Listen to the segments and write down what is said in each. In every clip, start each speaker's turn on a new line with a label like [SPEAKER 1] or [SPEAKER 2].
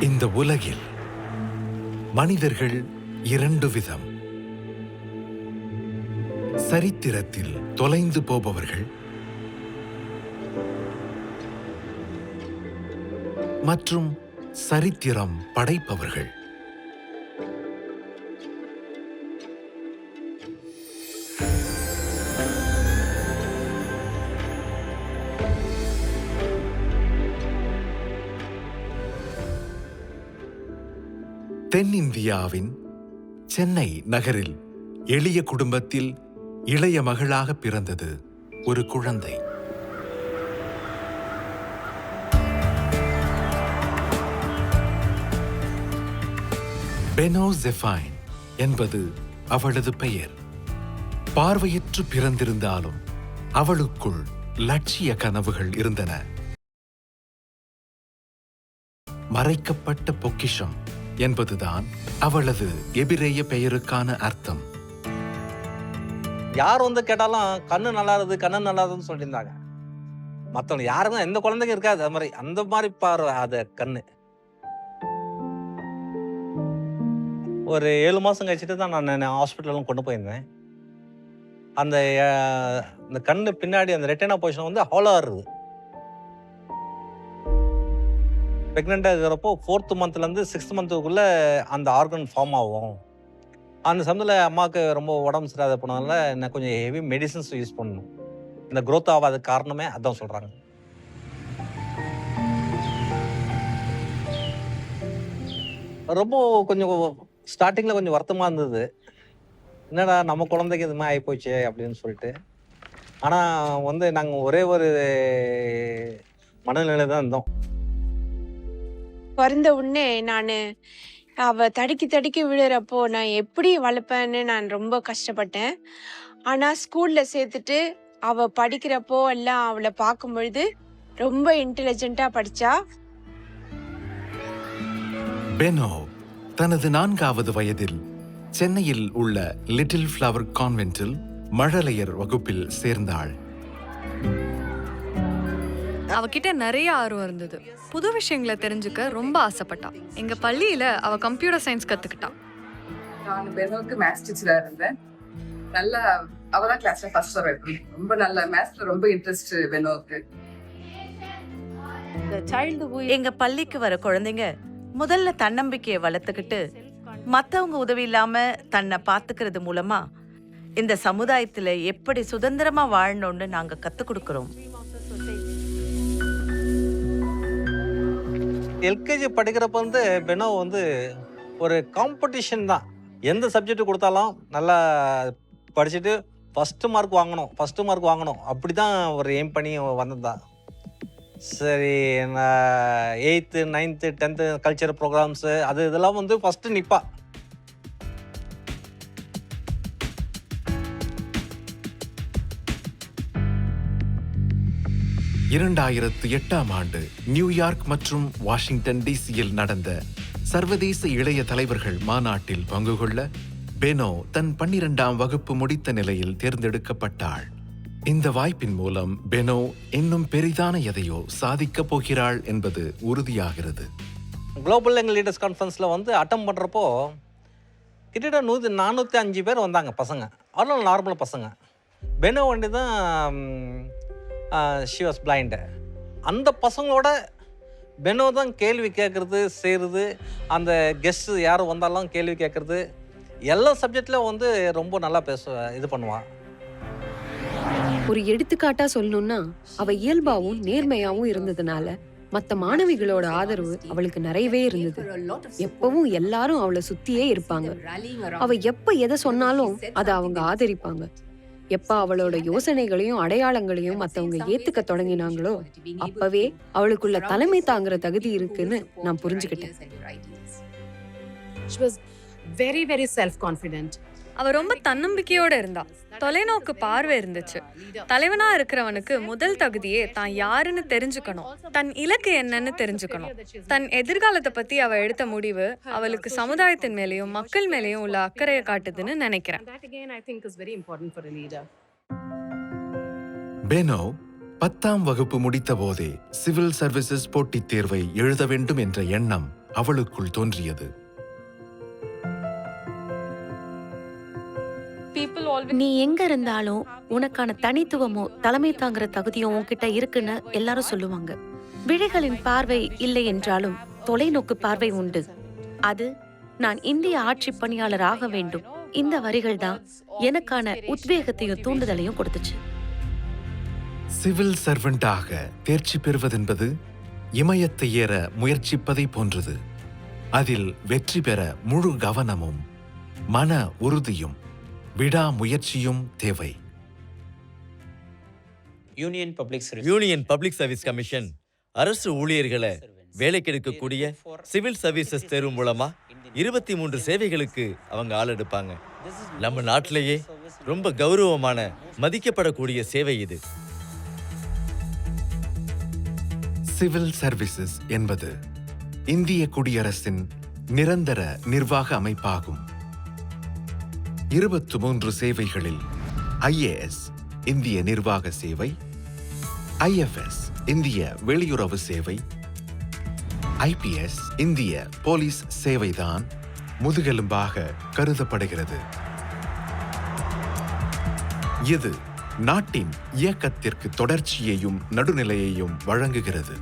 [SPEAKER 1] இந்த உலகில் மனிதர்கள் இரண்டு விதம். சரித்திரத்தில் தொலைந்து போபவர்கள் மற்றும் சரித்திரம் படைப்பவர்கள். தென்னிந்தியாவின் சென்னை நகரில் எளிய குடும்பத்தில் இளைய மகளாக பிறந்தது ஒரு குழந்தை. பெனோ ஜெஃபைன் என்பது அவளது பெயர். பார்வையற்று பிறந்திருந்தாலும் அவளுக்குள் லட்சிய கனவுகள் இருந்தன. மறைக்கப்பட்ட பொக்கிஷம் என்பதுதான் அவளது எபிரேய பெயருக்கான அர்த்தம்.
[SPEAKER 2] யார் வந்து கேட்டாலும் கண்ணு நல்லாது கண்ணு நல்லாதுன்னு சொல்லியிருந்தாங்க. மற்றவங்க யாருக்கும் எந்த குழந்தைங்க இருக்காது அது மாதிரி, அந்த மாதிரி பார்வை அது கண்ணு. ஒரு 7 மாதம் கழிச்சுட்டு தான் நான் ஹாஸ்பிட்டலும் கொண்டு போயிருந்தேன். அந்த கண்ணு பின்னாடி அந்த ரெட்டினா பொசிஷன் வந்து ஹாலோவாக இருக்குது. ப்ரெக்னெண்ட்டாக இருக்கிறப்போ 4th மந்த்லேருந்து 6th மந்த்துக்குள்ளே அந்த ஆர்கன் ஃபார்ம் ஆகும். அந்த சமயத்தில் அம்மாவுக்கு ரொம்ப உடம்பு சரியாத போனதால நான் கொஞ்சம் ஹெவி மெடிசன்ஸ் யூஸ் பண்ணணும். இந்த க்ரோத் ஆகாத காரணமே அதான் சொல்கிறாங்க. ரொம்ப கொஞ்சம் ஸ்டார்டிங்கில் கொஞ்சம் வருத்தமாக இருந்தது. என்னடா நம்ம குழந்தைக்கு இது மாதிரி ஆகிப்போச்சு அப்படின்னு சொல்லிட்டு. ஆனால் வந்து நாங்கள் ஒரே ஒரு மனநிலை தான் இருந்தோம்.
[SPEAKER 3] பிறந்த உடனே அவ தடுக்கி தடுக்கி விழுறப்போ நான் எப்படி வளர்ப்பேன்னு நான் ரொம்ப கஷ்டப்பட்டேன். ஆனா ஸ்கூல்ல சேர்த்துட்டு அவ படிக்கிறப்போ எல்லாம் அவளை பார்க்கும் பொழுது ரொம்ப இன்டெலிஜென்ட்டா படிச்சா.
[SPEAKER 1] பெனோ தனது 4வது வயதில் சென்னையில் உள்ள லிட்டில் ஃப்ளவர் கான்வென்ட்டில் மழலையர் வகுப்பில் சேர்ந்தாள்.
[SPEAKER 4] அவகிட்ட நிறைய ஆர்வம் இருந்தது. புது விஷயங்களை தெரிஞ்சுக்க ரொம்ப ஆசைப்பட்டா. எங்க பள்ளியில அவ கம்ப்யூட்டர் சயின்ஸ் கத்துக்கிட்டா.
[SPEAKER 5] நான் பெனோக்கு மேத்ஸ் டீச்சரா இருந்தேன். நல்லா அவதான் கிளாஸ்ல ஃபர்ஸ்ட் வரும். ரொம்ப நல்ல மேத்ஸ்ல ரொம்ப இன்ட்ரெஸ்ட் பெனோக்கு.
[SPEAKER 6] எங்க பள்ளிக்கு வர குழந்தைங்க முதல்ல தன்னம்பிக்கையை வளர்த்துக்கிட்டு மத்தவங்க உதவி இல்லாம தன்னை பாத்துக்கிறது மூலமா இந்த சமுதாயத்துல எப்படி சுதந்திரமா வாழணும்னு நாங்க கத்துக் கொடுக்கிறோம்.
[SPEAKER 2] எல்கேஜி படிக்கிறப்ப வந்து பெனோ வந்து ஒரு காம்படிஷன் தான். எந்த சப்ஜெக்ட் கொடுத்தாலும் நல்லா படிச்சுட்டு ஃபஸ்ட்டு மார்க் வாங்கணும் அப்படி தான் ஒரு எய்ம் பண்ணி வந்ததா. சரி, நான் 8th 9th 10th culture programs இதெல்லாம் வந்து ஃபஸ்ட்டு நிற்பா.
[SPEAKER 1] ஆண்டு நியூயார்க் மற்றும் வாஷிங்டன் டிசியில் நடந்த சர்வதேச இளைய தலைவர்கள் மாநாட்டில் பங்கு கொள்ள பெனோ தன் 12ஆம் வகுப்பு முடித்த நிலையில் தேர்ந்தெடுக்கப்பட்டாள். இந்த வாய்ப்பின் மூலம் பெனோ இன்னும் பெரிதான எதையோ சாதிக்கப் போகிறாள் என்பது உறுதியாகிறது.
[SPEAKER 2] குளோபல் யங் லீடர்ஸ் கான்ஃபரன்ஸில் வந்து அட்டம் பண்ணுறப்போ கிட்டத்தட்ட 405 பேர் வந்தாங்க பசங்க. அதெல்லாம் நார்மல் பசங்க. பெனோ வண்டி தான் ஷி வாஸ் பிளைண்டு. அந்த பசங்களோட பெனோ தான் கேள்வி கேட்குறது செய்கிறது. அந்த கெஸ்ட் யாரும் வந்தாலும் கேள்வி கேட்குறது. எல்லா சப்ஜெக்ட்லையும் வந்து ரொம்ப நல்லா இது பண்ணுவாள்.
[SPEAKER 7] ஒரு எடுத்துக்காட்டா சொல்லணும்னா அவ இயல்பாவும் நேர்மையாவும் இருந்ததுனால மத்த மாணவிகளோட ஆதரவு அவளுக்கு நிறையவே இருந்தது. எப்பவும் எல்லாரும் அவளை சுத்தியே இருப்பாங்க. அவ எப்ப எதை சொன்னாலும் அதை அவங்க ஆதரிப்பாங்க. எப்ப அவளோட யோசனைகளையும் அடையாளங்களையும் மத்தவங்க ஏத்துக்க தொடங்கினாங்களோ அப்பவே அவளுக்குள்ள தலைமை தாங்குற தகுதி இருக்குன்னு நான் புரிஞ்சுக்கிட்டேன்.
[SPEAKER 8] very very self confident.
[SPEAKER 4] அவ ரொம்ப தன்னம்பிக்கையோட இருந்தா. தொலைநோக்கு பார்வை இருந்துச்சு. தலைவனா இருக்கிறவனுக்கு முதல் தகுதியே தான் யாருன்னு தெரிஞ்சுக்கணும், தன் இலக்கு என்னன்னு தெரிஞ்சுக்கணும். தன் எதிர்காலத்தை பத்தி அவ எடுத்த முடிவு அவளுக்கு சமுதாயத்தின் மேலேயும் மக்கள் மேலேயும் உள்ள அக்கறையை காட்டுதுன்னு நினைக்கிறேன்.
[SPEAKER 1] பெனோ 10ஆம் வகுப்பு முடித்த போதே சிவில் சர்வீசஸ் போட்டித் தேர்வை எழுத வேண்டும் என்ற எண்ணம் அவளுக்குள் தோன்றியது.
[SPEAKER 9] நீ எங்க இருந்தாலும் உனக்கான தனித்துவமும் தலைமை தாங்குற தகுதியும் உன்கிட்ட இருக்குன்னு எல்லாரும் சொல்லுவாங்க. விழிகளின் பார்வை இல்லை என்றாலும் தொலைநோக்கு பார்வை உண்டு. அது நான் இந்திய ஆட்சி பணியாளர் ஆக வேண்டும். இந்த வரிகள் தான் எனக்கான உத்வேகத்தையும் தூண்டுதலையும் கொடுத்துச்சு.
[SPEAKER 1] சிவில் சர்வெண்டாக தேர்ச்சி பெறுவதென்பது இமயத்தை ஏற முயற்சிப்பதை போன்றது. அதில் வெற்றி பெற முழு கவனமும் மன உறுதியும் விடாமுயற்சியும் தேவை.
[SPEAKER 10] யூனியன் பப்ளிக் சர்வீஸ் கமிஷன் அரசு ஊழியர்களை வேலைக்கெடுக்கக்கூடிய சிவில் சர்வீசஸ் தேர்வு மூலமா 23 சேவைகளுக்கு அவங்க ஆள் எடுப்பாங்க. நம்ம நாட்டிலேயே ரொம்ப கௌரவமான மதிக்கப்படக்கூடிய சேவை இது.
[SPEAKER 1] சிவில் சர்வீசஸ் என்பது இந்திய குடியரசின் நிரந்தர நிர்வாக அமைப்பாகும். 23 சேவைகளில் IAS இந்திய நிர்வாக சேவை, IFS இந்திய வெளியுறவு சேவை, IPS இந்திய போலீஸ் சேவைதான் முதுகெலும்பாக கருதப்படுகிறது. இது நாட்டின் இயக்கத்திற்கு தொடர்ச்சியையும் நடுநிலையையும் வழங்குகிறது.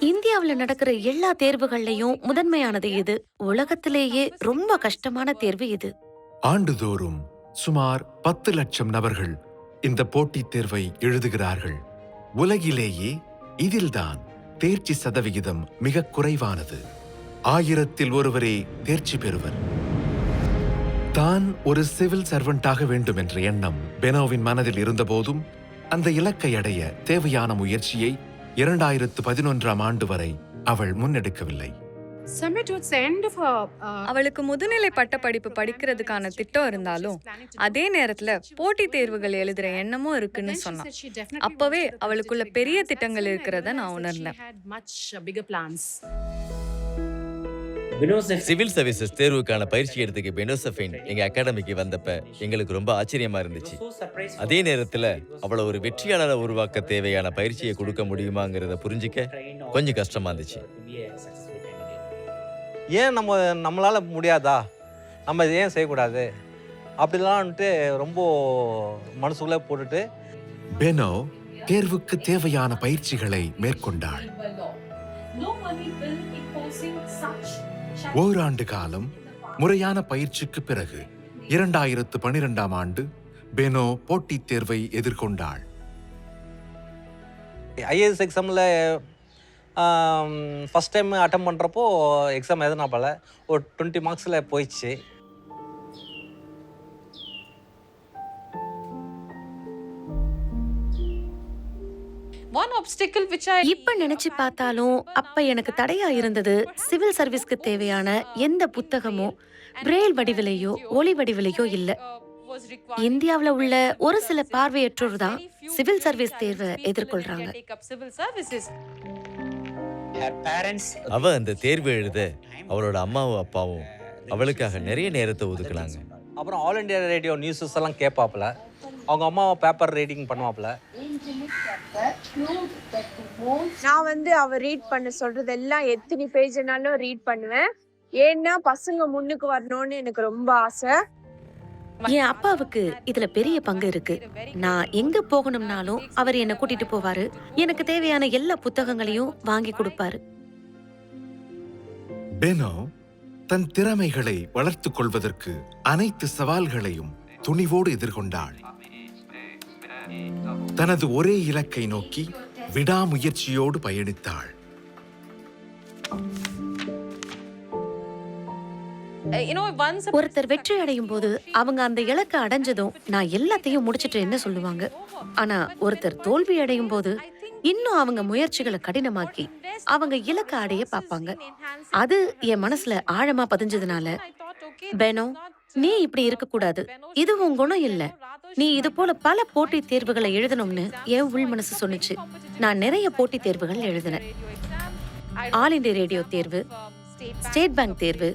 [SPEAKER 9] இந்தியாவுல நடக்கிற எல்லா தேர்வுகள்லயும் முதன்மையானது இது. உலகத்திலேயே ரொம்ப கஷ்டமான தேர்வு இது.
[SPEAKER 1] ஆண்டுதோறும் சுமார் 10 லட்சம் நபர்கள் இந்த போட்டித் தேர்வை எழுதுகிறார்கள். உலகிலேயே இதில்தான் தேர்ச்சி சதவிகிதம் மிக குறைவானது. 1000-ல் ஒருவரே தேர்ச்சி பெறுவர். தான் ஒரு சிவில் சர்வெண்டாக வேண்டும் என்ற எண்ணம் பெனோவின் மனதில் இருந்தபோதும் அந்த இலக்கை அடைய தேவையான முயற்சியை 2011ஆம் ஆண்டு வரை அவள் முன்னெடுக்கவில்லை.
[SPEAKER 4] அவளுக்கு முதுநிலை பட்டப்படிப்பு படிக்கிறதுக்கான திட்டம் இருந்தாலும் அதே நேரத்துல போட்டித் தேர்வுகள் எழுதுற எண்ணமும் இருக்குன்னு சொன்னான். அப்பவே அவளுக்குள்ள பெரிய திட்டங்கள் இருக்கிறத நான் உணர்ந்தேன்.
[SPEAKER 10] சிவில் சர்வீசஸ் தேர்வுக்கான பயிற்சி எடுத்துக்க பெனோசஃபைன் எங்க அகாடமிக்கு வந்தப்ப எங்களுக்கு ரொம்ப ஆச்சரியமா இருந்துச்சு. அதே நேரத்துல அவளை ஒரு வெற்றியாளரை உருவாக்க தேவையான பயிற்சியை கொடுக்க முடியுமாங்கிறத புரிஞ்சிக்க கொஞ்சம் கஷ்டமா இருந்துச்சு.
[SPEAKER 2] ஏன் நம்மளால முடியாதா, நம்ம இதை ஏன் செய்யக்கூடாது அப்படிலான்ட்டு ரொம்ப மனசுக்குள்ளே போட்டுட்டு
[SPEAKER 1] பெனோ தேர்வுக்கு தேவையான பயிற்சிகளை மேற்கொண்டாள். ஓராண்டு காலம் முறையான பயிற்சிக்கு பிறகு 2012ஆம் ஆண்டு பெனோ போட்டித் தேர்வை எதிர்கொண்டாள்.
[SPEAKER 2] IAS எக்ஸாமில் ஃபஸ்ட் டைம் அட்டம் பண்ணுறப்போ எக்ஸாம் எதுனாப்பல ஒரு 20 மார்க்ஸில் போயிடுச்சு.
[SPEAKER 9] இப்ப நினைச்சு பார்த்தாலும் அப்ப எனக்கு தடையா இருந்தது சிவில் சர்வீஸ்க்கு தேவையான எந்த புத்தகமோ பிரெயில் வடிவிலையோ ஒளி வடிவிலையோ இல்ல. இந்தியாவுல உள்ள ஒரு சில பார்வையற்றோர் தான் சிவில் சர்வீஸ் தேர்வை எதிர்கொள்றாங்க.
[SPEAKER 10] அவ அந்த தேர்வு எழுத அவளோட அம்மாவும் அப்பாவும் அவளுக்காக நிறைய நேரத்தை ஒதுக்குனாங்க.
[SPEAKER 2] அப்புறம் ஆல் இண்டியா ரேடியோ நியூஸஸ் எல்லாம் கேட்பாப்புல, அவங்க அம்மாவை பேப்பர் ரீடிங் பண்ணுவாப்புல.
[SPEAKER 3] நான் அவ ரீட் பண்ண சொல்றதெல்லாம் எத்தனை பேஜ்னாலும் ரீட் பண்ணுவேன். ஏன்னா பசங்க முன்னுக்கு வரணும்னு எனக்கு ரொம்ப ஆசை.
[SPEAKER 9] என் அப்பாவுக்கு இதுல பெரிய பங்கு இருக்கு. நான் எங்க போகணும்னாலும் அவர் என்ன கூட்டிட்டு போவாரு. எனக்கு தேவையான எல்லா புத்தகங்களையும் வாங்கி கொடுப்பாரு.
[SPEAKER 1] பெனோ தன் திறமைகளை வளர்த்துக் கொள்வதற்கு அனைத்து சவால்களையும் துணிவோடு எதிர்கொண்டாள். தனது ஒரே இலக்கை நோக்கி விடாமுயற்சியோடு பயணித்தாள்.
[SPEAKER 9] ஒருத்தர் வெற்றி அடையும் போது அவங்க அந்த இலக்கை அடைஞ்சதும் நான் எல்லாத்தையும் முடிச்சிட்டு என்ன சொல்லுவாங்க. ஆனா ஒருத்தர் தோல்வி அடையும் போது இன்னும் அவங்க முயற்சிகளை கடினமாக்கி அவங்க இலக்கை அடைய பார்ப்பாங்க. அது என் மனசுல ஆழமா பதிஞ்சதுனால, பெனோ நீ இப்படி இருக்க கூடாது, இது உன் குணம் இல்ல, நீ இது போல பல போட்டி தேர்வுகளை எழுதணும்னு என் உள் மனசு சொன்னுச்சு. நான் நிறைய போட்டி தேர்வுகள் எழுதினேன். ஆல் இண்டியா ரேடியோ தேர்வு, ஸ்டேட் பேங்க் தேர்வு,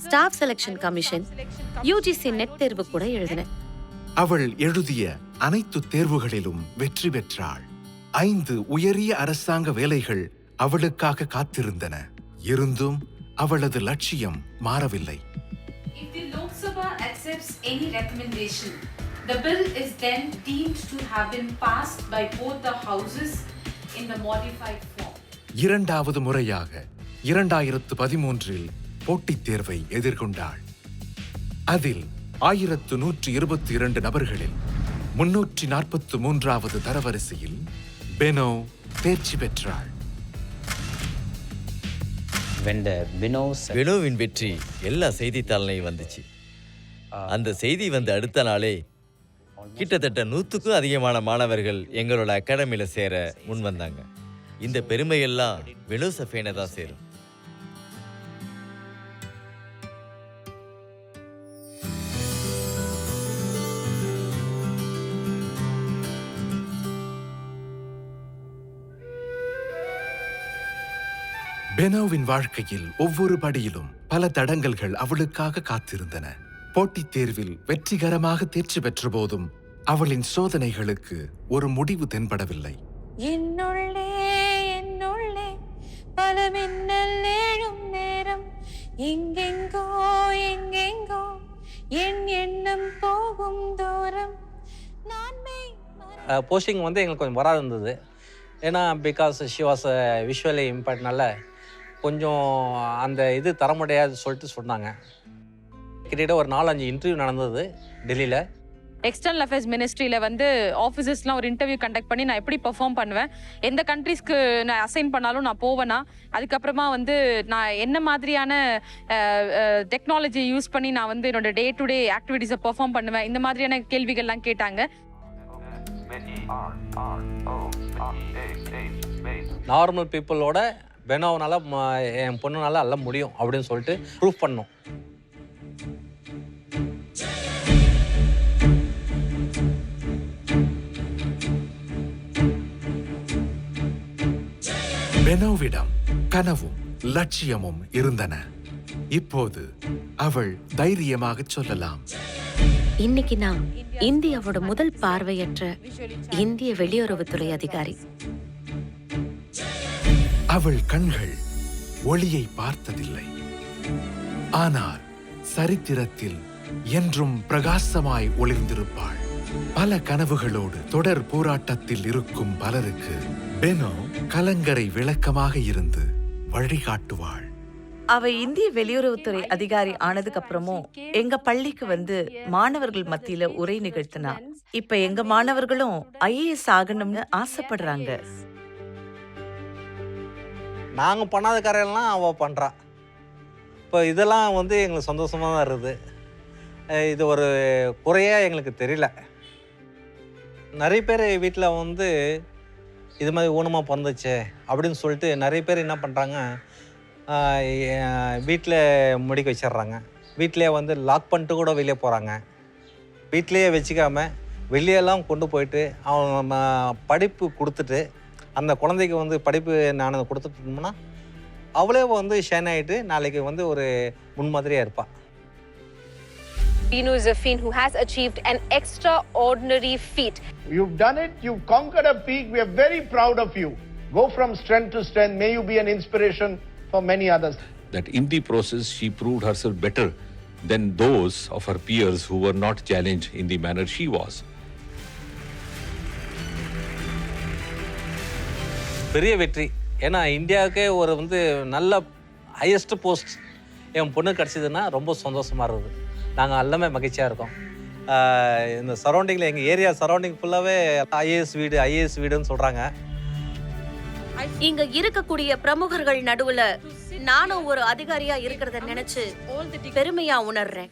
[SPEAKER 9] staff selection commission, UGC net தேர்வு கூட எழுதினேன்.
[SPEAKER 1] அவள் எழுதிய அனைத்து தேர்வுகளிலும் வெற்றி பெற்றாள். 5 உயரிய அரசாங்க வேலைகள் அவளுக்காக காத்திருந்தன. இருந்தும் அவளது லட்சியம் மாறவில்லை.
[SPEAKER 8] If the Lok Sabha accepts any recommendation, the bill is then deemed to have been passed by both the houses in the modified form.
[SPEAKER 1] இரண்டாவது முறையாக 2013 போட்டித் தேர்வை எதிர்கொண்டாள். அதில் 1122 நபர்களில் 343வது தரவரிசையில் பெனோ தேர்ச்சி பெற்றாள்.
[SPEAKER 10] பெனோவின் வெற்றி எல்லா செய்தித்தாள்லையும் வந்துச்சு. அந்த செய்தி வந்து அடுத்த நாளே கிட்டத்தட்ட 100க்கும் அதிகமான மாணவர்கள் எங்களோட அகாடமியில சேர முன் வந்தாங்க. இந்த பெருமையெல்லாம் பெனோ சஃபேனை தான் சேரும்.
[SPEAKER 1] பெனோவின் வாழ்க்கையில் ஒவ்வொரு படியிலும் பல தடங்கல்கள் அவளுக்காக காத்திருந்தன. போட்டித் தேர்வில் வெற்றிகரமாக தேர்ச்சி பெற்ற போதும் அவளின் சோதனைகளுக்கு ஒரு முடிவு தென்படவில்லை.
[SPEAKER 3] என்னுள்ளே என்னுள்ளே பல மின்னல் ஏழும் நேரம், எங்கெங்கோ எங்கெங்கோ என் எண்ணம் போகும் தூரம்.
[SPEAKER 2] போஸ்டிங் வந்து எங்களுக்கு கொஞ்சம் வராது இருந்தது. ஏன்னா பிகாஸ் ஷி வாஸ் விஷுவலி இம்பேக்ட்னால கொஞ்சம் அந்த இது தர முடியாது சொல்லிட்டு சொன்னாங்க. கிட்டத்தட்ட ஒரு 4-5 இன்டர்வியூ நடந்தது டெல்லியில்.
[SPEAKER 11] எக்ஸ்டர்னல் அஃபேர்ஸ் மினிஸ்ட்ரியில் வந்து ஆஃபீஸர்ஸ்லாம் ஒரு இன்டர்வியூ கண்டக்ட் பண்ணி நான் எப்படி பெர்ஃபார்ம் பண்ணுவேன், எந்த கண்ட்ரீஸ்க்கு நான் அசைன் பண்ணாலும் நான் போவேனா, அதுக்கப்புறமா வந்து நான் என்ன மாதிரியான டெக்னாலஜி யூஸ் பண்ணி நான் வந்து என்னோட டே டு டே ஆக்டிவிட்டீஸை பெர்ஃபார்ம் பண்ணுவேன், இந்த மாதிரியான கேள்விகள்லாம் கேட்டாங்க.
[SPEAKER 2] நார்மல் பீப்புளோட பெனோவனால என் பொண்ணுனால அல்ல முடியும் அப்படின்னு சொல்லிட்டு ப்ரூஃப் பண்ணோம்.
[SPEAKER 1] பெனோவிடம் கனவும் லட்சியமும் இருந்தன. இப்போது அவள் தைரியமாக சொல்லலாம்,
[SPEAKER 9] இன்னைக்கு நான் இந்தியாவோட முதல் பார்வையற்ற இந்திய வெளியுறவுத்துறை அதிகாரி.
[SPEAKER 1] அவள் கண்கள் ஒளியை பார்த்ததில்லை, ஆனால் சரித்திரத்தில் என்றும் பிரகாசமாய் ஒளிர்ந்திருப்பாள். பல கனவுகளோடு தொடர் போராட்டத்தில் இருக்கும் பலருக்கு பெனோ கலங்கரை விளக்கமாக இருந்து வழிகாட்டுவாள்.
[SPEAKER 6] அவ இந்திய வெளியுறவுத்துறை அதிகாரி ஆனதுக்கு அப்புறமும் எங்க பள்ளிக்கு வந்து மாணவர்கள் மத்தியில உரை நிகழ்த்தினா. இப்ப எங்க மாணவர்களும் IAS ஆகணும்னு ஆசைப்படுறாங்க.
[SPEAKER 2] நாங்கள் பண்ணாத காரையெல்லாம் அவள் பண்ணுறா. இப்போ இதெல்லாம் வந்து எங்களுக்கு சந்தோஷமாக தான் இருக்குது. இது ஒரு குறையாக எங்களுக்கு தெரியல. நிறைய பேர் வீட்டில் வந்து இது மாதிரி ஊனமாக பிறந்துச்சு அப்படின்னு சொல்லிட்டு நிறைய பேர் என்ன பண்ணுறாங்க, வீட்டில் முடிக்க வச்சிடுறாங்க. வீட்டிலே வந்து லாக் பண்ணிட்டு கூட வெளியே போகிறாங்க. வீட்டிலையே வச்சுக்காம வெளியெல்லாம் கொண்டு போயிட்டு அவங்க படிப்பு கொடுத்துட்டு அந்த குழந்தைக்கு வந்து படிப்பு நான் கொடுத்துட்டோம்னா அவளே வந்து ஷைன் ஆகிட்டு நாளைக்கு வந்து ஒரு முன்மாதிரியாக இருப்பாள்.
[SPEAKER 12] Bino is a fiend who has achieved an extraordinary feat.
[SPEAKER 13] You've done it. You've conquered a peak. We are very proud of you. Go from strength to strength. May you be an inspiration for many others.
[SPEAKER 14] That in the process, she proved herself better than those of her peers who were not challenged in the manner she was.
[SPEAKER 2] பெரிய வெற்றி. ஏன்னா இந்தியாவுக்கே ஒரு வந்து நல்ல highest post என் பொண்ணு கிடச்சிதுன்னா ரொம்ப சந்தோஷமாக இருக்குது. நாங்கள் எல்லாமே மகிழ்ச்சியாக இருக்கோம். இந்த சரௌண்டிங்கில் எங்கள் ஏரியா சரௌண்டிங் ஃபுல்லாகவே ஐஏஎஸ் வீடுன்னு சொல்கிறாங்க.
[SPEAKER 9] இங்க இருக்கக்கூடிய பிரமுகர்கள் நடுவுல நானும் ஒரு அதிகாரியா இருக்கிறத நினைச்சு பெருமையா உணர்றேன்.